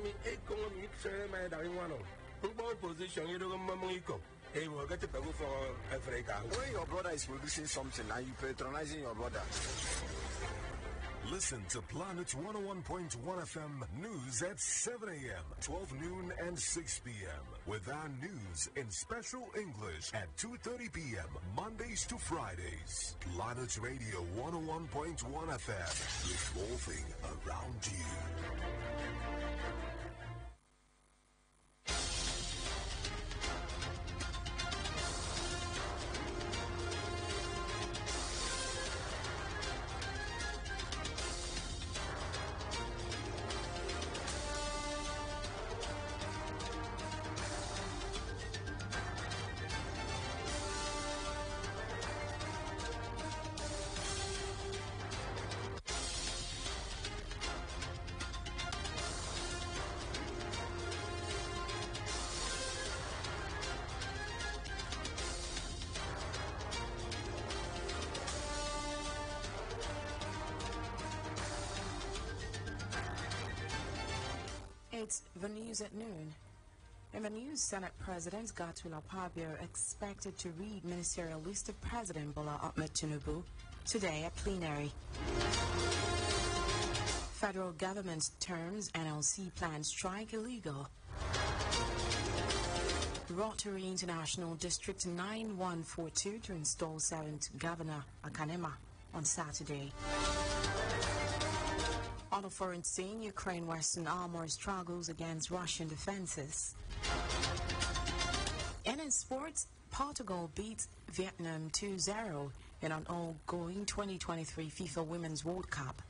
me economic ceremony that we want to position you don't mamiko. Hey, we'll get to pay for Africa. When your brother is producing something and you patronizing your brother. Listen to Planet 101.1 FM News at 7 a.m., 12 noon, and 6 p.m. with our news in special English at 2:30 p.m. Mondays to Fridays. Planet Radio 101.1 FM, revolving around you. It's the news at noon. In the news, Senate President Godswill Akpabio expected to read ministerial list of President Bola Tinubu today at plenary. Federal government terms NLC plan strike illegal. Rotary International District 9142 to install 7th Governor Akan Emah on Saturday. On a foreign scene, Ukraine Western armour struggles against Russian defenses. In sports, Portugal beats Vietnam 2-0 in an ongoing 2023 FIFA Women's World Cup.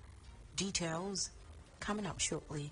Details coming up shortly.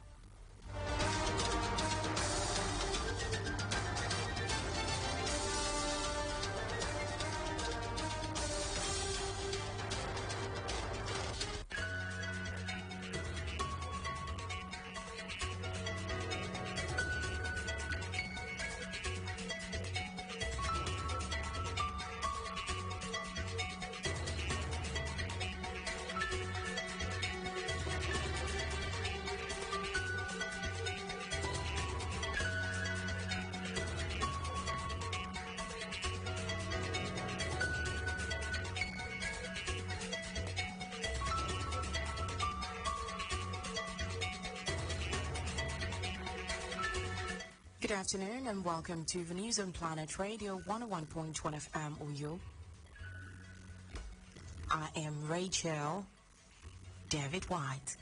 Good afternoon and welcome to the news on Planet Radio 101.1 FM Uyo. I am Rachel David White.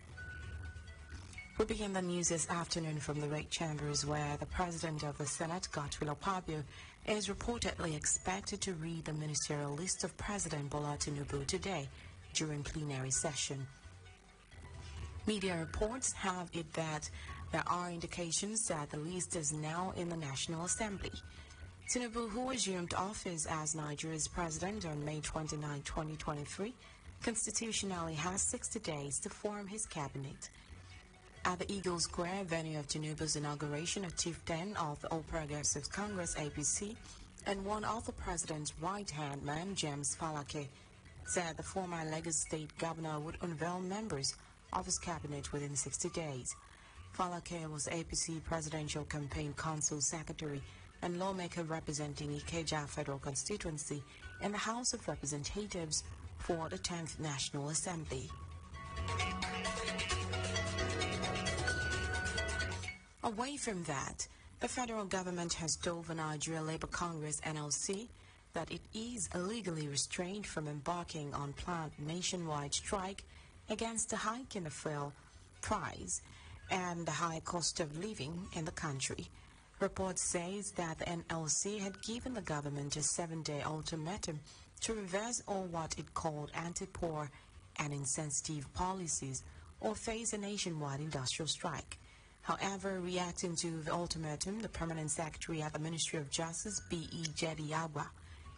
We begin the news this afternoon from the Red Chambers, where the President of the Senate, Godswill Akpabio, is reportedly expected to read the ministerial list of President Bola Tinubu today during plenary session. Media reports have it that there are indications that the list is now in the National Assembly. Tinubu, who assumed office as Nigeria's president on May 29, 2023, constitutionally has 60 days to form his cabinet. At the Eagle Square venue of Tinubu's inauguration, a chieftain of the All Progressives Congress (APC) and one of the president's right-hand man, James Falake, said the former Lagos State governor would unveil members of his cabinet within 60 days. Falake was APC Presidential Campaign Council Secretary and lawmaker representing Ikeja Federal Constituency in the House of Representatives for the 10th National Assembly. Away from that, the federal government has told the Nigeria Labour Congress (NLC) that it is illegally restrained from embarking on planned nationwide strike against the hike in the fuel price and the high cost of living in the country. Report says that the NLC had given the government a 7-day ultimatum to reverse all what it called anti-poor and insensitive policies or face a nationwide industrial strike. However, reacting to the ultimatum, the permanent secretary at the Ministry of Justice, B.E. Jedi Agba,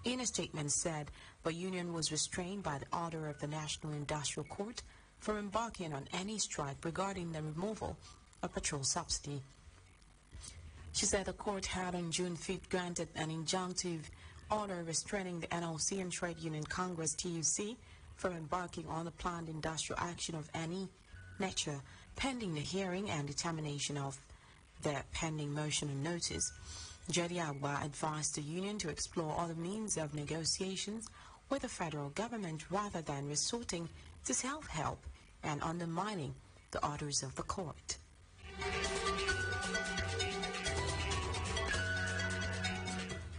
in a statement said the union was restrained by the order of the National Industrial Court from embarking on any strike regarding the removal of petrol subsidy. She said the court had on June 5th granted an injunctive order restraining the NLC and Trade Union Congress (TUC) from embarking on the planned industrial action of any nature, pending the hearing and determination of their pending motion and notice. Jediagba advised the union to explore other means of negotiations with the federal government rather than resorting to self-help and undermining the orders of the court.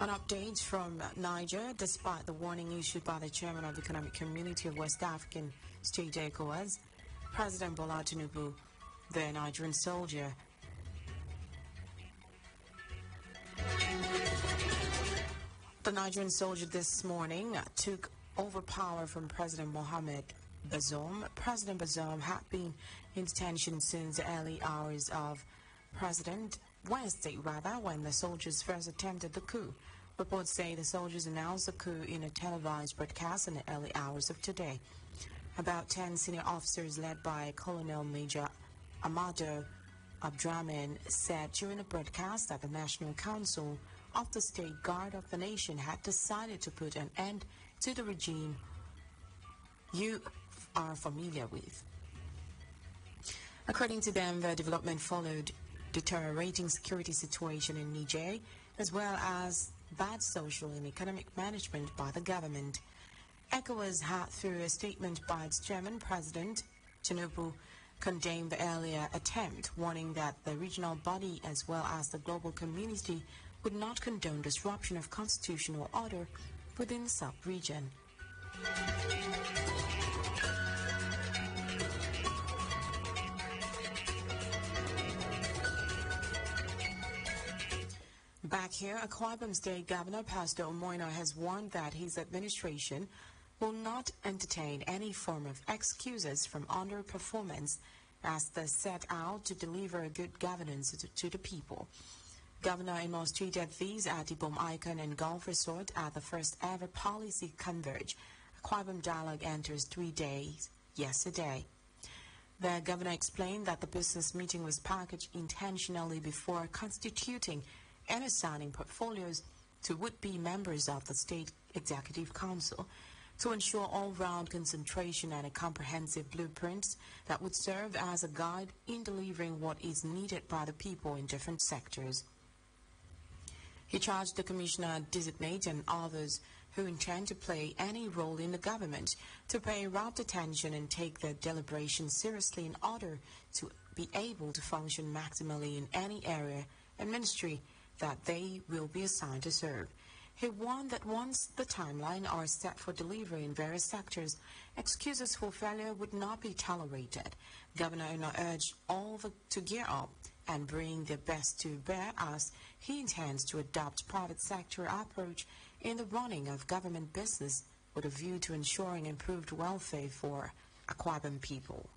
An update from Niger: despite the warning issued by the chairman of the Economic Community of West African State ECOWAS, President Bola Tinubu, the Nigerian soldier, this morning took over power from President Mohamed Bazoum. President Bazoum had been in detention since the early hours of Wednesday, when the soldiers first attempted the coup. Reports say the soldiers announced the coup in a televised broadcast in the early hours of today. About 10 senior officers led by Colonel Major Amado Abdraman said during the broadcast that the National Council of the State Guard of the nation had decided to put an end to the regime you are familiar with. According to them, the development followed deteriorating security situation in Niger, as well as bad social and economic management by the government. ECOWAS had, through a statement by its chairman, President Tinubu, condemned the earlier attempt, warning that the regional body as well as the global community would not condone disruption of constitutional order within the sub-region. Back here, Akwa Ibom State Governor Pastor Omoina has warned that his administration will not entertain any form of excuses from underperformance as they set out to deliver good governance to the people. Governor Amos tweeted these at Ibom Icon and Golf Resort at the first ever policy converge. Akwa Ibom Dialogue enters 3 days yesterday. The governor explained that the business meeting was packaged intentionally before constituting and assigning portfolios to would-be members of the State Executive Council to ensure all-round concentration and a comprehensive blueprint that would serve as a guide in delivering what is needed by the people in different sectors. He charged the commissioner-designate and others who intend to play any role in the government to pay rapt attention and take their deliberations seriously in order to be able to function maximally in any area and ministry that they will be assigned to serve. He warned that once the timeline are set for delivery in various sectors, excuses for failure would not be tolerated. Governor Eno urged all to gear up and bring their best to bear as he intends to adopt private sector approach in the running of government business with a view to ensuring improved welfare for Akwa Ibom people.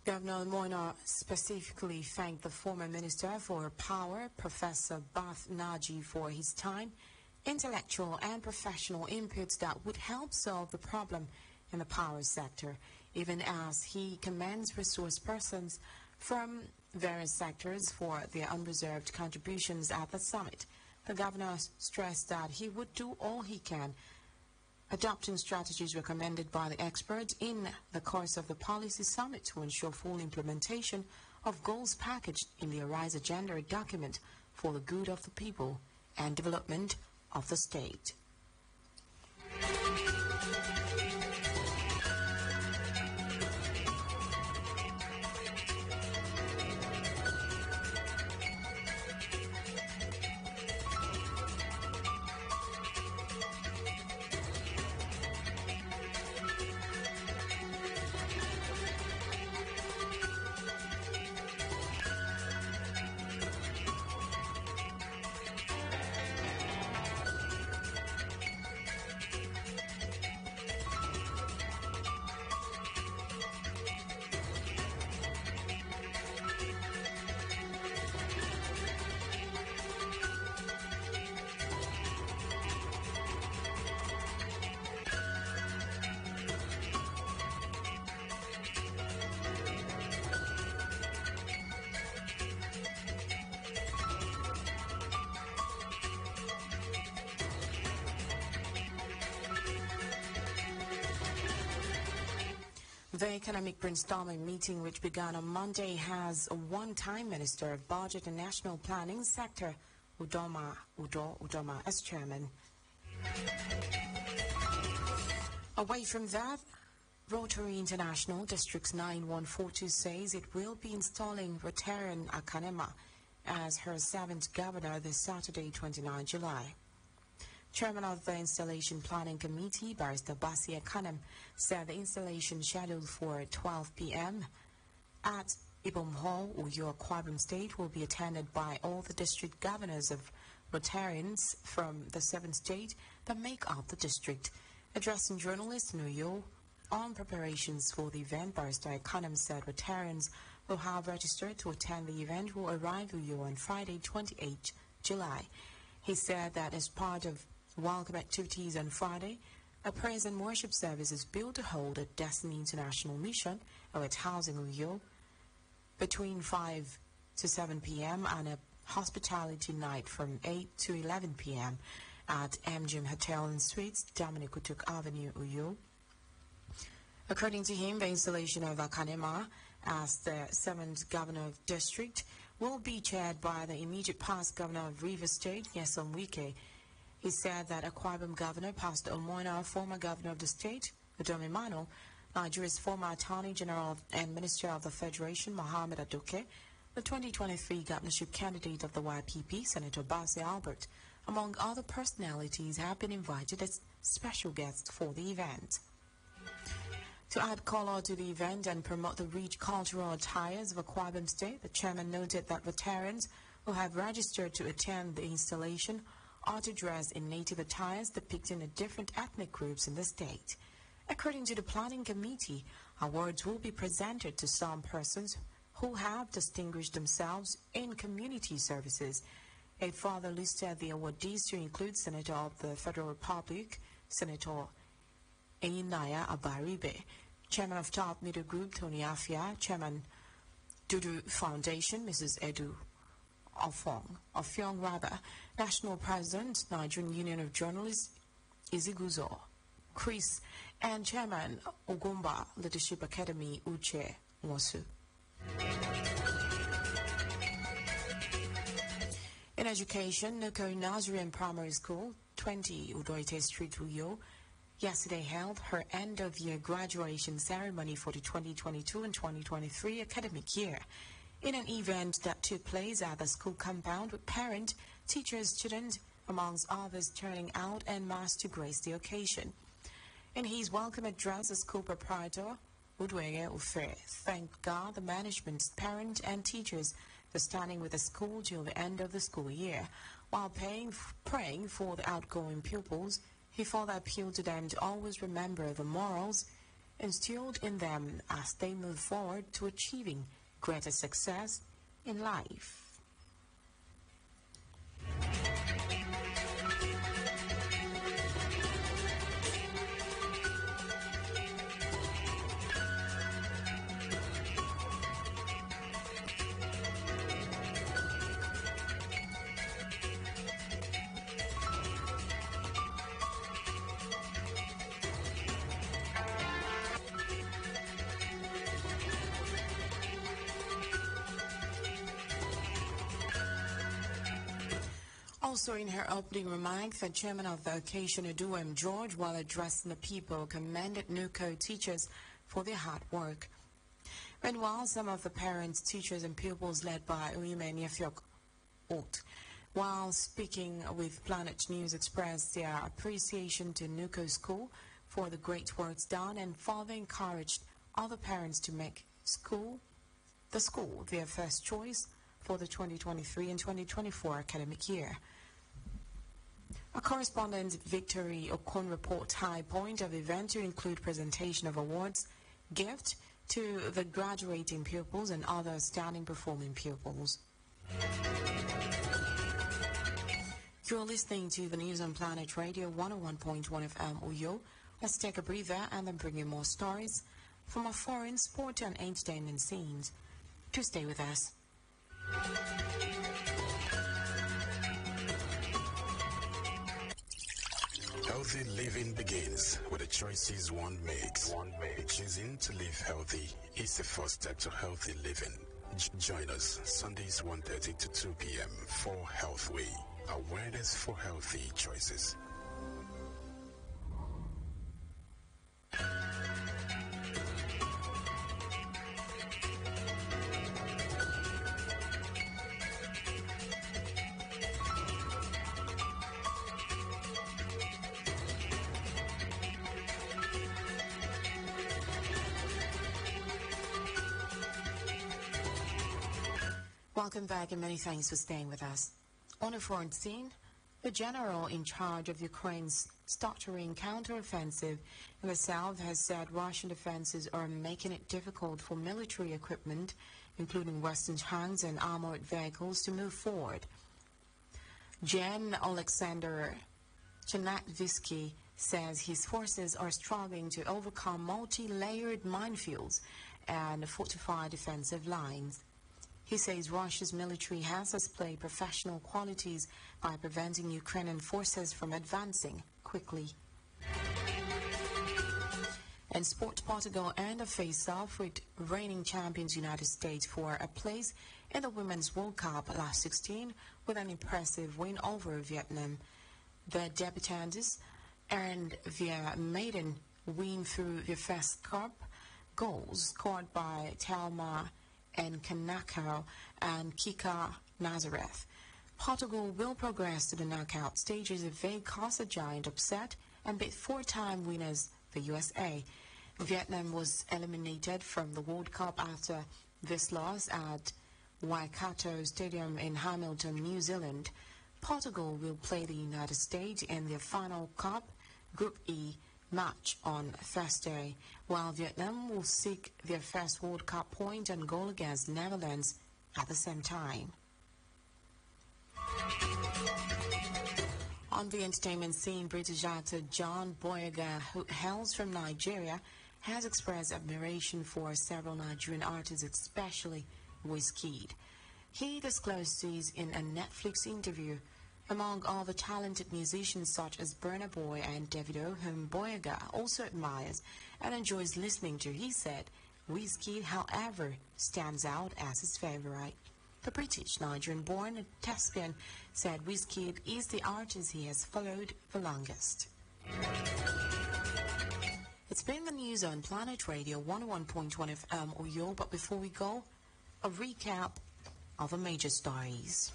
Governor Moina specifically thanked the former Minister for Power, Professor Bath Naji, for his time, intellectual and professional inputs that would help solve the problem in the power sector, even as he commends resource persons from various sectors for their unreserved contributions at the summit. The governor stressed that he would do all he can, adopting strategies recommended by the experts in the course of the policy summit to ensure full implementation of goals packaged in the Arise Agenda document for the good of the people and development of the state. The economic brainstorming meeting, which began on Monday, has a one-time Minister of Budget and National Planning Sector, Udoma as chairman. Away from that, Rotary International District's 9142 says it will be installing Rotarian Akan Emah as her 7th governor this Saturday, 29 July. Chairman of the Installation Planning Committee, Barrister Basi Akan, said the installation scheduled for 12 p.m. at Ibom Hall, Uyo, Akwa Ibom State, will be attended by all the district governors of Rotarians from the 7 states that make up the district. Addressing journalists in Uyo on preparations for the event, Barrister Akan said Rotarians who have registered to attend the event will arrive in Uyo on Friday, 28 July. He said that as part of welcome activities on Friday, a praise and worship service is built to hold at Destiny International Mission or its housing Uyo between 5 to 7 p.m. and a hospitality night from 8 to 11 p.m. at MGM Hotel and Suites, Dominic Utuk Avenue, Uyo. According to him, the installation of Akan Emah as the 7th governor of district will be chaired by the immediate past governor of Rivers State, Nyesom Wike. He said that Akwa Ibom Governor Pastor Omoina, former governor of the state, Udom Emmanuel, Nigeria's former Attorney General and Minister of the Federation, Mohammed Aduke, the 2023 governorship candidate of the YPP, Senator Basi Albert, among other personalities, have been invited as special guests for the event. To add color to the event and promote the rich cultural attires of Akwa Ibom State, the chairman noted that Rotarians who have registered to attend the installation are to dress in native attires depicting the different ethnic groups in the state. According to the planning committee, awards will be presented to some persons who have distinguished themselves in community services. It further listed the awardees to include Senator of the Federal Republic, Senator Eyinaya Abaribe, Chairman of Top Middle Group, Tony Afia, Chairman Dudu Foundation, Mrs. Edu Ofyong Raba, National President, Nigerian Union of Journalists, Iziguzo, Chris, and Chairman Ogumba Leadership Academy, Uche Nwosu. In education, Nuko Nazarene Primary School, 20 Udoite Street, Uyo, yesterday held her end-of-year graduation ceremony for the 2022 and 2023 academic year. In an event that took place at the school compound with parents, teachers, students, amongst others turning out en masse to grace the occasion. In his welcome address, the school proprietor, Udwege Ufe, thanked God, the management, parents, and teachers for standing with the school till the end of the school year. While praying for the outgoing pupils, he further appealed to them to always remember the morals instilled in them as they move forward to achieving greater success in life. Also in her opening remarks, the chairman of the occasion, Uduem George, while addressing the people, commended NUCO teachers for their hard work. Meanwhile, some of the parents, teachers, and pupils led by Uyime Nyefyok Ot, while speaking with Planet News, expressed their appreciation to NUCO School for the great works done and further encouraged other parents to make the school their first choice for the 2023 and 2024 academic year. Our correspondent Victory Okon reports high point of the event to include presentation of awards, gift to the graduating pupils and other outstanding performing pupils. You're listening to the news on Planet Radio 101.1 FM Uyo. Let's take a breather and then bring you more stories from our foreign sport and entertainment scenes. To stay with us. Healthy living begins with a choices one makes. Choosing to live healthy is the first step to healthy living. Join us Sundays 1:30 to 2 p.m. for Health Way. Awareness for healthy choices. Welcome back and many thanks for staying with us. On a foreign scene, the general in charge of Ukraine's stuttering counteroffensive in the south has said Russian defenses are making it difficult for military equipment, including Western tanks and armored vehicles, to move forward. Jan Alexander Chernakvisky says his forces are struggling to overcome multi-layered minefields and fortified defensive lines. He says Russia's military has displayed professional qualities by preventing Ukrainian forces from advancing quickly. In sport, Portugal earned a face-off with reigning champions United States for a place in the Women's World Cup last 16 with an impressive win over Vietnam. The debutantes earned their maiden win through the first cup goals scored by Thelma and Kanako and Kika Nazareth. Portugal will progress to the knockout stages if they cause a giant upset and beat four-time winners, the USA. Vietnam was eliminated from the World Cup after this loss at Waikato Stadium in Hamilton, New Zealand. Portugal will play the United States in their final Cup Group E match on Thursday, while Vietnam will seek their first World Cup point and goal against Netherlands at the same time. On the entertainment scene, British actor John Boyega, who hails from Nigeria, has expressed admiration for several Nigerian artists, especially Wizkid. He disclosed this in a Netflix interview. Among all the talented musicians such as Burna Boy and Davido, whom Boyega also admires and enjoys listening to, he said Wizkid, however, stands out as his favorite. The British Nigerian-born thespian said Wizkid is the artist he has followed the longest. It's been the news on Planet Radio 101.1 FM Uyo, but before we go, a recap of the major stories.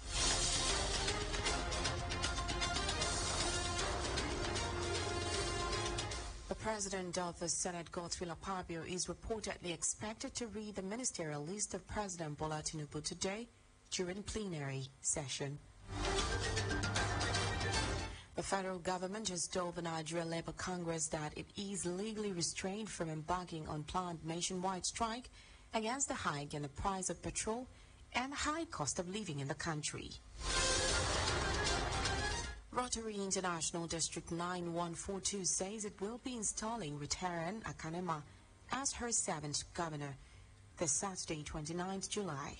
The President of the Senate, Godswill Akpabio, is reportedly expected to read the ministerial list of President Bola Tinubu today during plenary session. The federal government has told the Nigeria Labour Congress that it is legally restrained from embarking on planned nationwide strike against the hike in the price of petrol and the high cost of living in the country. Rotary International District 9142 says it will be installing Retired Akan Emah as her 7th governor this Saturday, 29th July.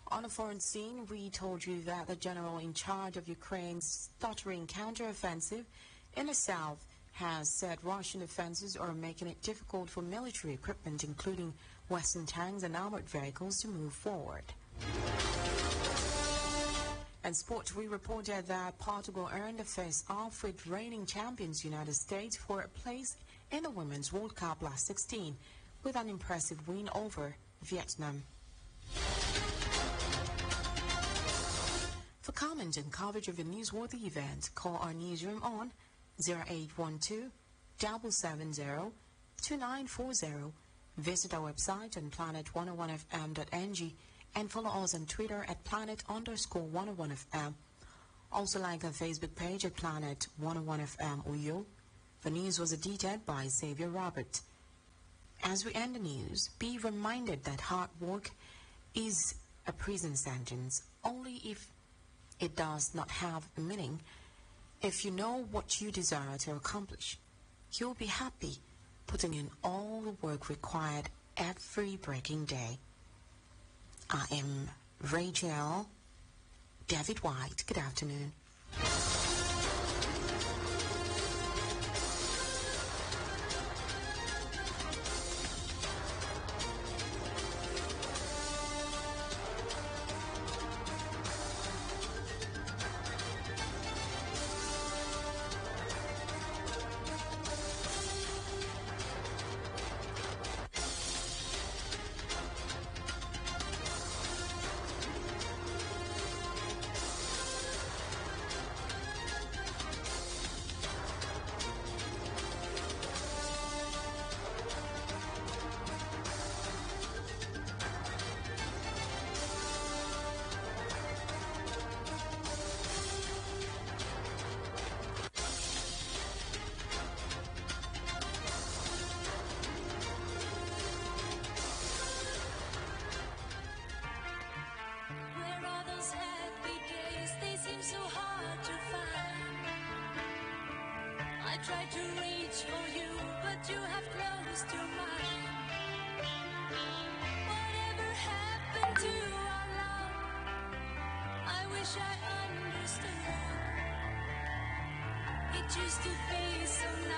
On a foreign scene, we told you that the general in charge of Ukraine's stuttering counteroffensive in the south has said Russian defenses are making it difficult for military equipment, including Western tanks and armored vehicles, to move forward. In sport, we reported that Portugal earned a face-off with reigning champions United States for a place in the Women's World Cup last 16 with an impressive win over Vietnam. For comment and coverage of the newsworthy event, call our newsroom on 0812-770-2940. Visit our website on planet101fm.ng and follow us on Twitter at planet_101fm. Also like our Facebook page at Planet 101FM Uyo. The news was edited by Xavier Robert. As we end the news, be reminded that hard work is a prison sentence only if it does not have a meaning. If you know what you desire to accomplish, you'll be happy putting in all the work required every breaking day. I am Rachel David White. Good afternoon. I tried to reach for you, but you have closed your mind. Whatever happened to our love? I wish I understood. It used to be